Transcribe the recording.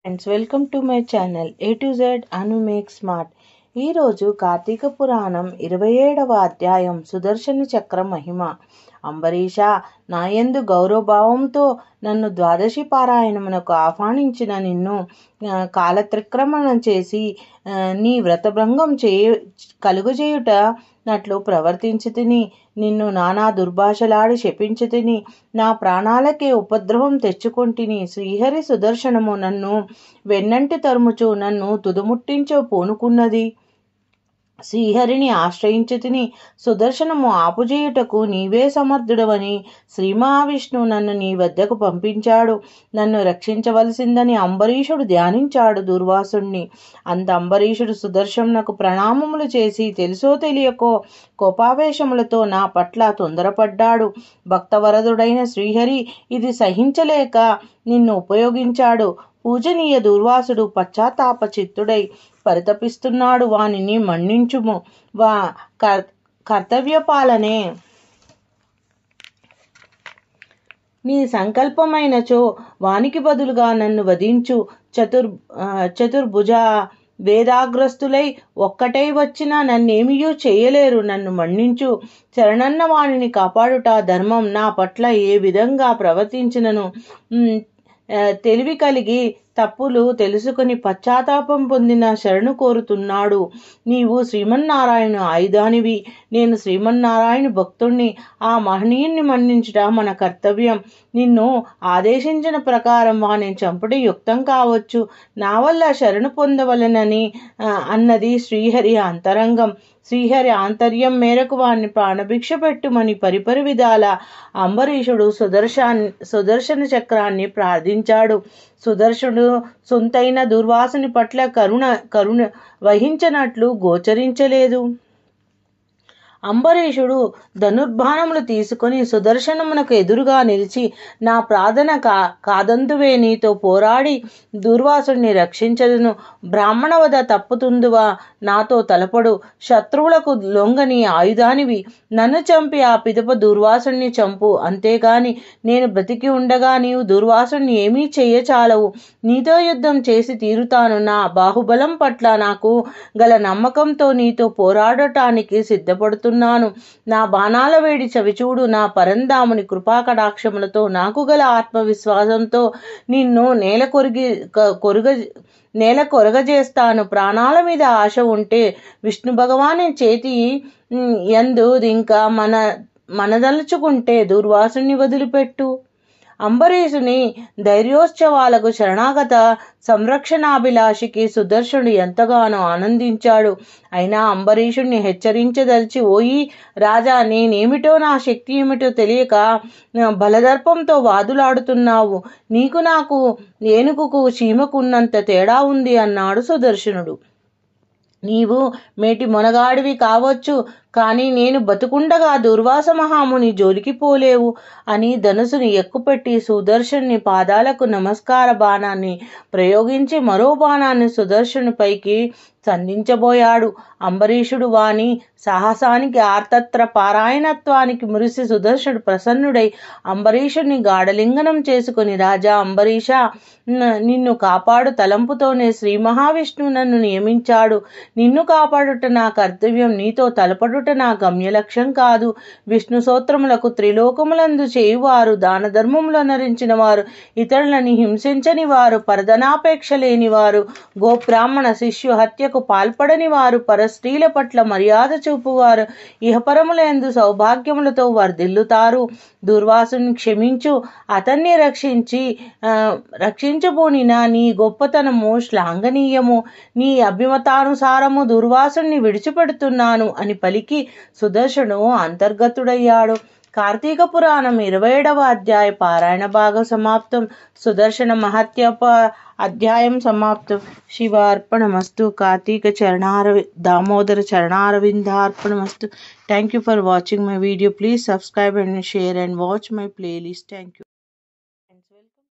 Friends, welcome to my channel A to Z Anu make smart. ఈరోజు కార్తీక పురాణం 27వ అధ్యాయం సుదర్శన చక్ర మహిమ. అంబరీష, నాయందు గౌరవభావంతో నన్ను ద్వాదశి పారాయణమునకు ఆహ్వానించిన నిన్ను కాలత్రిక్రమణం చేసి నీ వ్రతభంగం కలుగజేయుట నట్లు ప్రవర్తించి తిని, నిన్ను నానా దుర్భాషలాడి శపించి తిని, నా ప్రాణాలకే ఉపద్రవం తెచ్చుకొంటిని. శ్రీహరి సుదర్శనము నన్ను వెన్నంటి తరుముచు నన్ను తుదముట్టించు పూనుకున్నది. శ్రీహరిని ఆశ్రయించి తిని సుదర్శనము ఆపుజేయుటకు నీవే సమర్థుడవని శ్రీ మహావిష్ణువు నన్ను నీ వద్దకు పంపించాడు. నన్ను రక్షించవలసిందని అంబరీషుడు ధ్యానించాడు దుర్వాసుణ్ణి. అంత అంబరీషుడు సుదర్శనకు ప్రణామములు చేసి తెలుసో తెలియకో కోపావేశములతో నా పట్ల తొందరపడ్డాడు. భక్తవరదుడైన శ్రీహరి ఇది సహించలేక నిన్ను ఉపయోగించాడు. పూజనీయ దుర్వాసుడు పశ్చాత్తాప చిత్తుడై పరితపిస్తున్నాడు. వానిని మన్నించుము. కర్తవ్యపాలనే నీ సంకల్పమైనచో వానికి బదులుగా నన్ను వధించు. చతుర్భుజ వేదాగ్రస్తులై ఒక్కటై వచ్చినా నన్నేమియూ చేయలేరు. నన్ను మన్నించు. శరణన్న వాణిని కాపాడుట ధర్మం. నా పట్ల ఏ విధంగా ప్రవర్తించినను తెలివి కలిగి తప్పులు తెలుసుకుని పశ్చాత్తాపం పొందిన శరణు కోరుతున్నాడు. నీవు శ్రీమన్నారాయణ ఆయుధానివి. నేను శ్రీమన్నారాయణ భక్తుణ్ణి. ఆ మహనీయుణ్ణి మన్నించుట మన కర్తవ్యం. నిన్ను ఆదేశించిన ప్రకారం వాణ్ణి చంపుట యుక్తం కావచ్చు. నా వల్ల శరణు పొందవలనని అన్నది శ్రీహరి అంతరంగం. శ్రీహరి ఆంతర్యం మేరకు వాణ్ణి ప్రాణభిక్ష పెట్టుమని పరిపరి విధాల అంబరీషుడు సుదర్శన చక్రాన్ని ప్రార్థించాడు. సుదర్శనుడు సొంతైన దుర్వాసుని పట్ల కరుణ వహించినట్లు గోచరించలేదు. అంబరీషుడు ధనుర్బాణములు తీసుకుని సుదర్శనమునకు ఎదురుగా నిలిచి, నా ప్రార్థన కాదందువే, నీతో పోరాడి దుర్వాసుని రక్షించదును. బ్రాహ్మణవద తప్పుతుందువా? నాతో తలపడు. శత్రువులకు లొంగని ఆయుధానివి. నన్ను చంపి ఆ పిదప దుర్వాసుని చంపు. అంతేగాని నేను బ్రతికి ఉండగా నీవు దుర్వాసుని ఏమీ చెయ్యచాలవు. నీతో యుద్ధం చేసి తీరుతాను. నా బాహుబలం పట్ల నాకు గల నమ్మకంతో నీతో పోరాడటానికి సిద్ధపడుతున్నాను. నా బాణాల వేడి చవిచూడు. నా పరంధాముని కృపాకటాక్షములతో నాకు గల ఆత్మవిశ్వాసంతో నిన్ను నేల కొరగజేస్తాను. ప్రాణాల మీద ఆశ ఉంటే విష్ణు భగవాని చేతి యందు ఇంకా మనదలుచుకుంటే దుర్వాసుని వదిలిపెట్టు. అంబరీషుని ధైర్యోత్సవాలకు శరణాగత సంరక్షణాభిలాషికి సుదర్శనుడు ఎంతగానో ఆనందించాడు. అయినా అంబరీషుణ్ణి హెచ్చరించదలిచి, ఓయి రాజా, నేనేమిటో నా శక్తి ఏమిటో తెలియక బలదర్పంతో వాదులాడుతున్నావు. నీకు నాకు ఏనుగుకు చీమకున్నంత తేడా ఉంది అన్నాడు సుదర్శనుడు. నీవు మేటి మొనగాడివి కావచ్చు, కానీ నేను బతుకుండగా దుర్వాస మహాముని జోలికి పోలేవు అని ధనుసుని ఎక్కుపెట్టి సుదర్శనుని పాదాలకు నమస్కార బాణాన్ని ప్రయోగించి మరో బాణాన్ని సుదర్శనుపైకి సంధించబోయాడు. అంబరీషుడు వాని సాహసానికి ఆర్తత్ర పారాయణత్వానికి మురిసి సుదర్శనుడు ప్రసన్నుడై అంబరీషుడిని గాఢలింగనం చేసుకుని, రాజా అంబరీష, నిన్ను కాపాడు తలంపుతోనే శ్రీ మహావిష్ణువు నన్ను నియమించాడు. నిన్ను కాపాడుట నా కర్తవ్యం. నీతో తలపడుట నా గమ్య లక్ష్యం కాదు. విష్ణు సూత్రములకు త్రిలోకములందు చేయువారు, దాన ధర్మములు నరించిన వారు, ఇతరులని హింసించని వారు, పరధనాపేక్ష లేని వారు, గోబ్రాహ్మణ శిష్యు హత్యకు పాల్పడని వారు, పరస్త్రీల పట్ల మర్యాద చూపువారు ఇహపరములందు సౌభాగ్యములతో వర్ధిల్లుతారు. దుర్వాసుని క్షమించు. అతన్ని రక్షించబోనిన నీ గొప్పతనము శ్లాఘనీయము. నీ అభిమతానుసారము దుర్వాసుని విడిచిపెడుతున్నాను అని పలికి సుదర్శనుడు అంతర్గతుడయ్యాడు. కార్తీక పురాణం 27వ అధ్యాయ పారాయణ భాగం సమాప్తం. సుదర్శన మహత్య అధ్యాయం సమాప్తం. శివార్పణమస్తు. Karthika Damodara చరణారవిందార్పణమస్తు. Thank you for watching my video. Please subscribe and share and watch my playlist. Thank you.